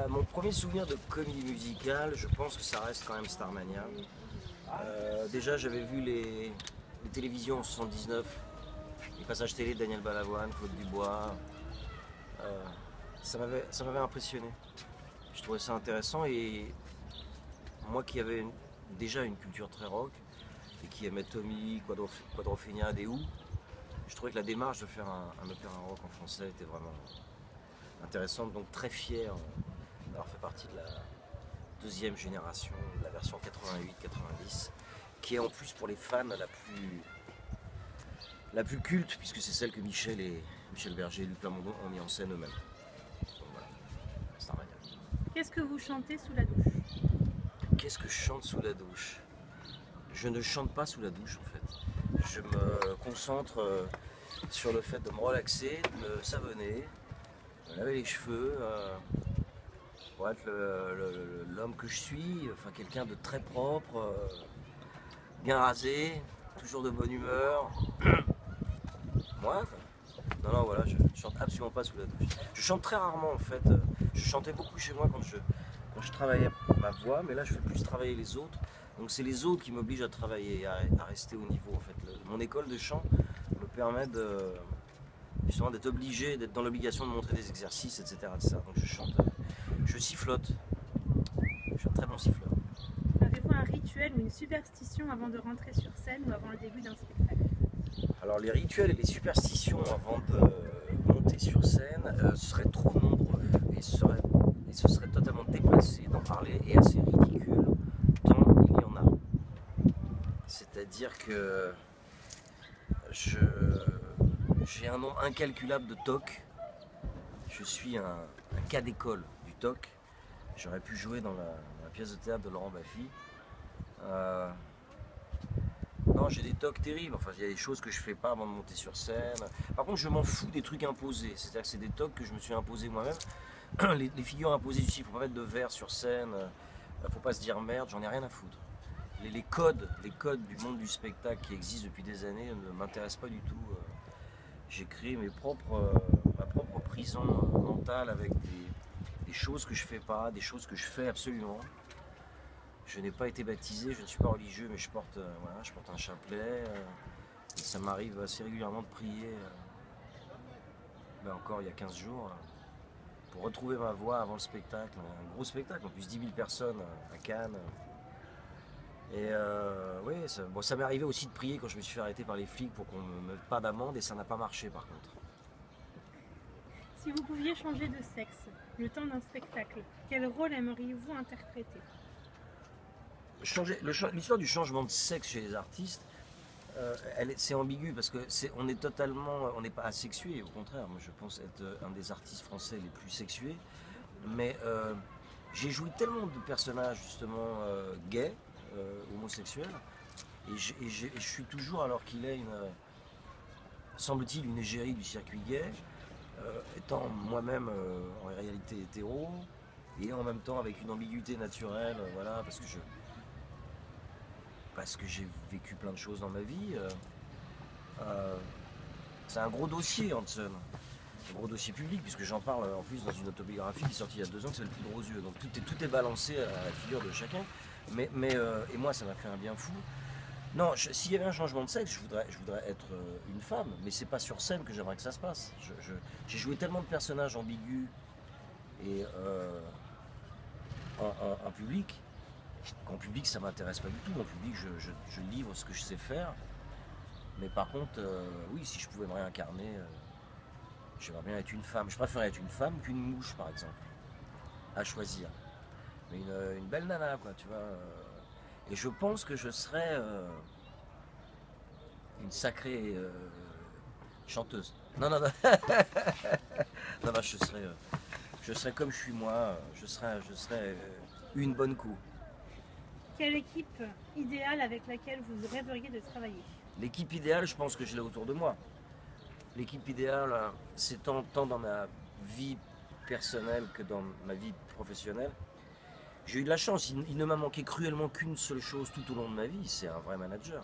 Mon premier souvenir de comédie musicale, je pense que ça reste quand même Starmania. Déjà, j'avais vu les télévisions en 79, les passages télé de Daniel Balavoine, Claude Dubois. Euh, ça m'avait impressionné. Je trouvais ça intéressant et moi qui avais déjà une culture très rock et qui aimait Tommy, Quadrophenia, des Who, je trouvais que la démarche de faire un opéra rock en français était vraiment intéressante, donc très fier d'avoir fait partie de la deuxième génération, de la version 88-90, qui est en plus pour les fans la plus culte, puisque c'est celle que Michel Berger et Luc Plamondon ont mis en scène eux-mêmes. Donc voilà, Starmania. Qu'est-ce que vous chantez sous la douche? Qu'est-ce que je chante sous la douche? Je ne chante pas sous la douche en fait. Je me concentre sur le fait de me relaxer, de me savonner, de me laver les cheveux, pour être l'homme que je suis, enfin quelqu'un de très propre, bien rasé, toujours de bonne humeur. Moi, non, non, voilà, je chante absolument pas sous la douche. Je chante très rarement en fait. Je chantais beaucoup chez moi quand je travaillais ma voix, mais là je fais plus travailler les autres. Donc c'est les autres qui m'obligent à travailler, à rester au niveau en fait. Mon école de chant me permet justement d'être obligé, d'être dans l'obligation de montrer des exercices, etc., etc. Donc je chante, je sifflote. Je suis un très bon siffleur. Avez-vous un rituel ou une superstition avant de rentrer sur scène ou avant le début d'un spectacle? Alors les rituels et les superstitions avant de monter sur scène seraient trop nombreux et ce serait totalement déplacé d'en parler et assez ridicule tant il y en a. C'est-à-dire que je- j'ai un nombre incalculable de tocs. Je suis un cas d'école du toc. J'aurais pu jouer dans la pièce de théâtre de Laurent Baffy. Euh, Non, j'ai des tocs terribles. Enfin, il y a des choses que je fais pas avant de monter sur scène. Par contre, je m'en fous des trucs imposés. C'est-à-dire que c'est des tocs que je me suis imposé moi-même. Les figures imposées ici, il faut pas mettre de verre sur scène. Faut pas se dire merde, j'en ai rien à foutre. Les codes du monde du spectacle qui existent depuis des années ne m'intéressent pas du tout. J'ai créé ma propre prison mentale avec des choses que je fais pas, des choses que je fais absolument. Je n'ai pas été baptisé, je ne suis pas religieux, mais voilà, je porte un chapelet. Et ça m'arrive assez régulièrement de prier, encore il y a 15 jours, pour retrouver ma voix avant le spectacle. Un gros spectacle, en plus 10 000 personnes à Cannes. Et oui, ça m'est arrivé aussi de prier quand je me suis fait arrêter par les flics pour qu'on ne me mette pas d'amende, et ça n'a pas marché par contre. Si vous pouviez changer de sexe le temps d'un spectacle, quel rôle aimeriez-vous interpréter? L'histoire du changement de sexe chez les artistes, c'est ambigu parce que on n'est pas asexué, au contraire. Moi, je pense être un des artistes français les plus sexués. Mais j'ai joué tellement de personnages justement gays, homosexuels, et je suis toujours, alors qu'il est semble-t-il, une égérie du circuit gay, étant moi-même en réalité hétéro, et en même temps avec une ambiguïté naturelle, voilà, parce que j'ai vécu plein de choses dans ma vie. Euh, c'est un gros dossier, Hanson. Un gros dossier public, puisque j'en parle en plus dans une autobiographie qui est sortie il y a 2 ans, qui s'appelle Poudre aux yeux. Donc tout est balancé à la figure de chacun. Et moi, ça m'a fait un bien fou. Non, s'il y avait un changement de sexe, je voudrais être une femme, mais c'est pas sur scène que j'aimerais que ça se passe. J'ai joué tellement de personnages ambigus et en public qu'en public ça m'intéresse pas du tout. En public, je livre ce que je sais faire. Mais par contre, oui, si je pouvais me réincarner, j'aimerais bien être une femme. Je préférerais être une femme qu'une mouche, par exemple, à choisir. Mais une belle nana, quoi, tu vois. Et je pense que je serais une sacrée chanteuse. Non, non, non. Non, non, je serais comme je suis moi. Je serais une bonne coup. Quelle équipe idéale avec laquelle vous rêveriez de travailler? L'équipe idéale, je pense que je l'ai autour de moi. L'équipe idéale, c'est tant dans ma vie personnelle que dans ma vie professionnelle. J'ai eu de la chance, il ne m'a manqué cruellement qu'une seule chose tout au long de ma vie, c'est un vrai manager,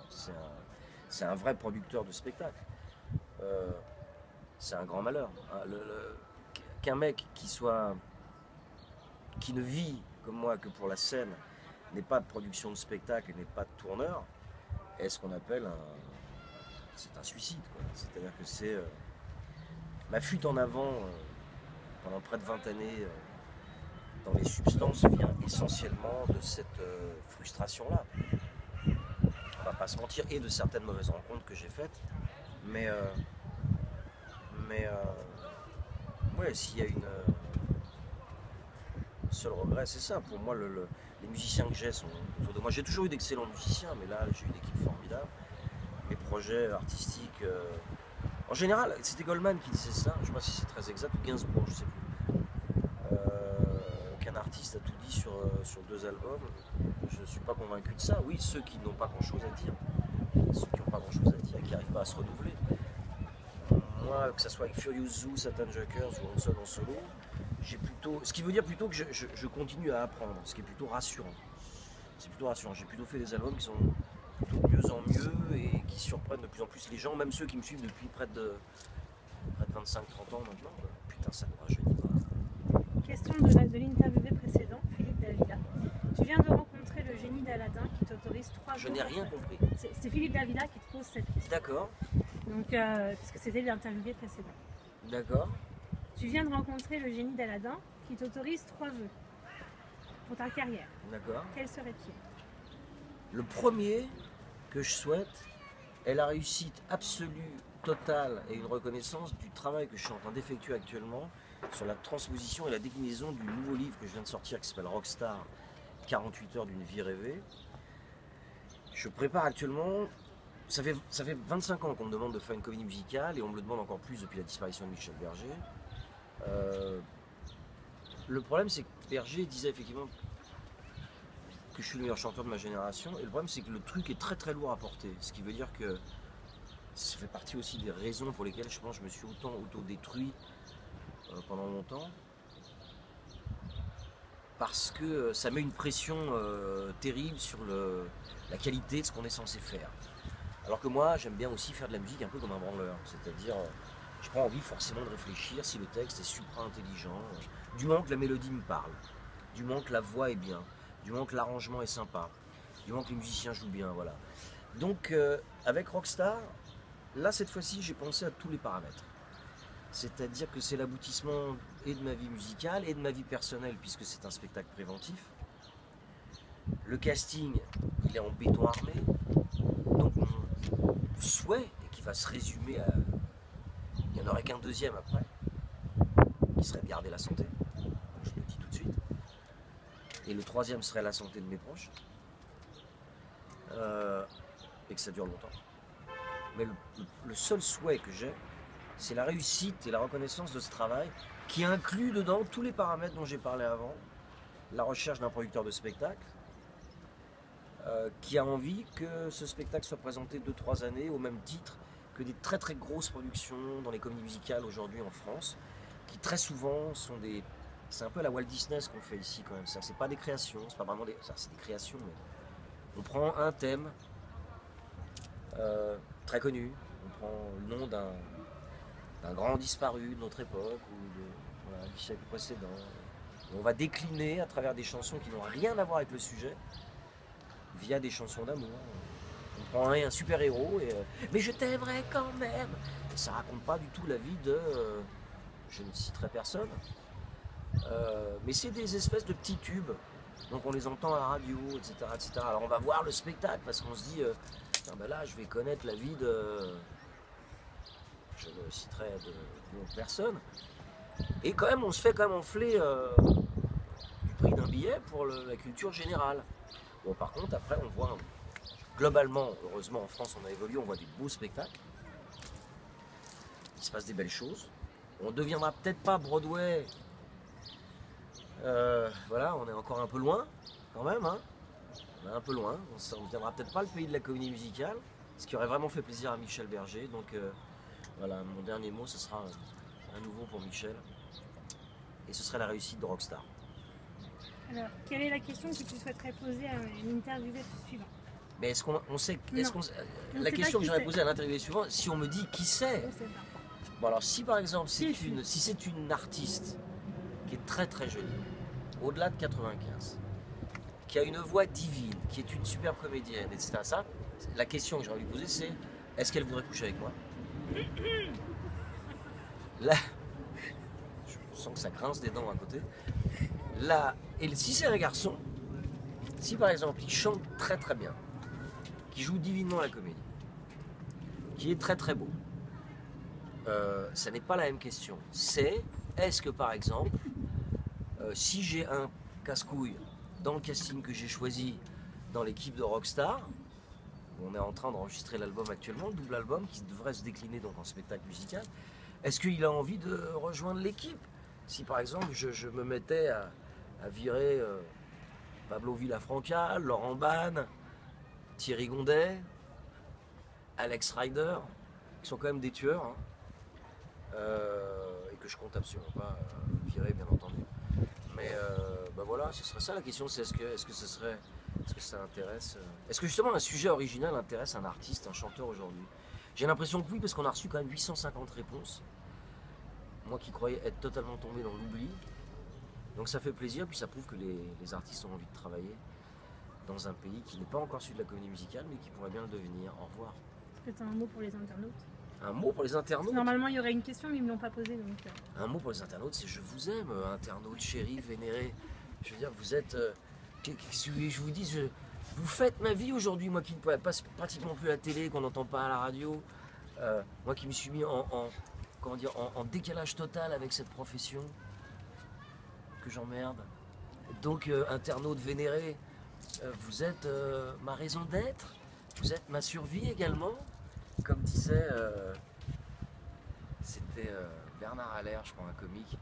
c'est un vrai producteur de spectacle. Euh, c'est un grand malheur. Qu'un mec qui soit qui ne vit comme moi que pour la scène, n'est pas de production de spectacle et n'est pas de tourneur, est ce qu'on appelle c'est un suicide. C'est-à-dire que c'est ma fuite en avant pendant près de 20 années dans les substances vient essentiellement de cette frustration-là. On va pas se mentir, et de certaines mauvaises rencontres que j'ai faites, mais ouais, s'il y a une seul regret, c'est ça. Pour moi, les musiciens que j'ai sont autour de moi. J'ai toujours eu d'excellents musiciens, mais là, j'ai eu une équipe formidable. Mes projets artistiques. En général, c'était Goldman qui disait ça. Je ne sais pas si c'est très exact, ou Gainsbourg, je ne sais plus. Qu'un artiste a tout dit sur 2 albums. Je ne suis pas convaincu de ça. Oui, ceux qui n'ont pas grand-chose à dire. Ceux qui n'ont pas grand-chose à dire, qui n'arrivent pas à se renouveler. Moi, que ce soit avec Furious Zoo, Satan Jokers ou Hanson en solo, j'ai plutôt, ce qui veut dire plutôt que je continue à apprendre, ce qui est plutôt rassurant. C'est plutôt rassurant. J'ai plutôt fait des albums qui sont plutôt de mieux en mieux et qui surprennent de plus en plus les gens, même ceux qui me suivent depuis près de 25-30 ans maintenant. Putain, ça ne rajeunit pas. Question de l'interviewé précédent, Philippe Davila. Tu viens de rencontrer le génie d'Aladin qui t'autorise 3 jours. Je n'ai rien compris. C'est Philippe Davila qui te pose cette question. D'accord. Donc, parce que c'était l'interviewé précédent. D'accord. Tu viens de rencontrer le génie d'Aladin qui t'autorise 3 vœux pour ta carrière. D'accord. Quels seraient-ils? Le premier que je souhaite est la réussite absolue, totale et une reconnaissance du travail que je suis en train d'effectuer actuellement sur la transposition et la déclinaison du nouveau livre que je viens de sortir qui s'appelle Rockstar, 48 heures d'une vie rêvée. Je prépare actuellement, ça fait 25 ans qu'on me demande de faire une comédie musicale et on me le demande encore plus depuis la disparition de Michel Berger. Le problème c'est que Berger disait effectivement que je suis le meilleur chanteur de ma génération, et le problème c'est que le truc est très très lourd à porter, ce qui veut dire que ça fait partie aussi des raisons pour lesquelles je pense que je me suis autant auto-détruit pendant longtemps, parce que ça met une pression terrible sur la qualité de ce qu'on est censé faire. Alors que moi j'aime bien aussi faire de la musique un peu comme un branleur, c'est-à-dire je prends envie forcément de réfléchir si le texte est supra intelligent, du moment que la mélodie me parle, du moment que la voix est bien, du moment que l'arrangement est sympa, du moment que les musiciens jouent bien, voilà. Donc avec Rockstar, là cette fois-ci j'ai pensé à tous les paramètres. C'est-à-dire que c'est l'aboutissement et de ma vie musicale et de ma vie personnelle puisque c'est un spectacle préventif. Le casting, il est en béton armé, donc mon souhait, et qui va se résumer à... Il n'y en aurait qu'un deuxième après, qui serait de garder la santé, je le dis tout de suite. Et le troisième serait la santé de mes proches, et que ça dure longtemps. Mais le seul souhait que j'ai, c'est la réussite et la reconnaissance de ce travail, qui inclut dedans tous les paramètres dont j'ai parlé avant, la recherche d'un producteur de spectacle, qui a envie que ce spectacle soit présenté 2-3 années au même titre que des très très grosses productions dans les comédies musicales aujourd'hui en France, qui très souvent sont des... C'est un peu la Walt Disney ce qu'on fait ici quand même, c'est pas des créations, c'est pas vraiment des... c'est des créations, mais on prend un thème très connu, on prend le nom d'un grand disparu de notre époque ou du siècle précédent, et on va décliner à travers des chansons qui n'ont rien à voir avec le sujet, via des chansons d'amour. On prend un super-héros et mais je t'aimerais quand même. Et ça raconte pas du tout la vie de je ne citerai personne, mais c'est des espèces de petits tubes, donc on les entend à la radio, etc., etc. Alors on va voir le spectacle parce qu'on se dit ben là je vais connaître la vie de, je ne citerai de personne, et quand même on se fait quand même enfler du prix d'un billet pour la culture générale. Bon, par contre après on voit globalement, heureusement en France on a évolué, on voit des beaux spectacles, il se passe des belles choses. On ne deviendra peut-être pas Broadway, voilà, on est encore un peu loin quand même, hein. On est un peu loin, on ne deviendra peut-être pas le pays de la comédie musicale, ce qui aurait vraiment fait plaisir à Michel Berger, donc voilà, mon dernier mot ce sera à nouveau pour Michel, et ce serait la réussite de Rockstar. Alors, quelle est la question que tu souhaiterais poser à l'interviewé suivant? Mais est-ce qu'on sait, la sait question pas que j'aurais qui posée à l'interviewé suivant, si on me dit qui c'est, On sait pas. bon alors si par exemple Si si c'est une artiste qui est très très jolie, au-delà de 95, qui a une voix divine, qui est une superbe comédienne, etc. Ça, la question que j'aurais lui poser, c'est est-ce qu'elle voudrait coucher avec moi? Là, je sens que ça grince des dents à côté. Là, et si c'est un garçon, si par exemple il chante très très bien, qui joue divinement la comédie, qui est très très beau, ça n'est pas la même question. C'est, est-ce que par exemple, si j'ai un casse-couille dans le casting que j'ai choisi dans l'équipe de Rockstar, on est en train d'enregistrer l'album actuellement, le double album qui devrait se décliner donc en spectacle musical, est-ce qu'il a envie de rejoindre l'équipe? Si par exemple je me mettais à virer Pablo Villafranca, Laurent Ban, Thierry Gondet, Alex Rider, qui sont quand même des tueurs, hein, et que je compte absolument pas virer, bien entendu. Mais bah voilà, ce serait ça la question, c'est est-ce que ça intéresse, est-ce que justement un sujet original intéresse un artiste, un chanteur aujourd'hui? J'ai l'impression que oui, parce qu'on a reçu quand même 850 réponses. Moi qui croyais être totalement tombé dans l'oubli. Donc ça fait plaisir, puis ça prouve que les artistes ont envie de travailler dans un pays qui n'est pas encore celui de la comédie musicale, mais qui pourrait bien le devenir. Au revoir. Est-ce que tu as un mot pour les internautes? Un mot pour les internautes? Normalement, il y aurait une question, mais ils ne me l'ont pas posée. Donc... Un mot pour les internautes, c'est je vous aime, internautes chéris, vénérés. Je veux dire, vous êtes... je vous dis, vous faites ma vie aujourd'hui, moi qui ne passe pratiquement plus à la télé, qu'on n'entend pas à la radio. Moi qui me suis mis en décalage total avec cette profession que j'emmerde. Donc, internautes vénérés, vous êtes ma raison d'être, vous êtes ma survie également. Comme disait, c'était Bernard Allaire, je crois, un comique.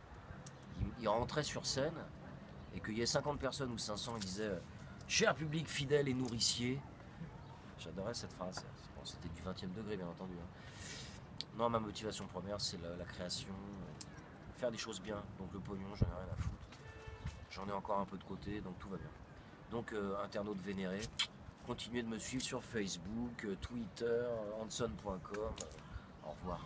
Il rentrait sur scène et qu'il y ait 50 personnes ou 500, il disait cher public fidèle et nourricier. J'adorais cette phrase. Bon, c'était du 20e degré, bien entendu. Hein. Non, ma motivation première, c'est la création, faire des choses bien. Donc le pognon, j'en ai rien à foutre. J'en ai encore un peu de côté, donc tout va bien. Donc, internautes vénérés, continuez de me suivre sur Facebook, Twitter, hanson.com. Au revoir.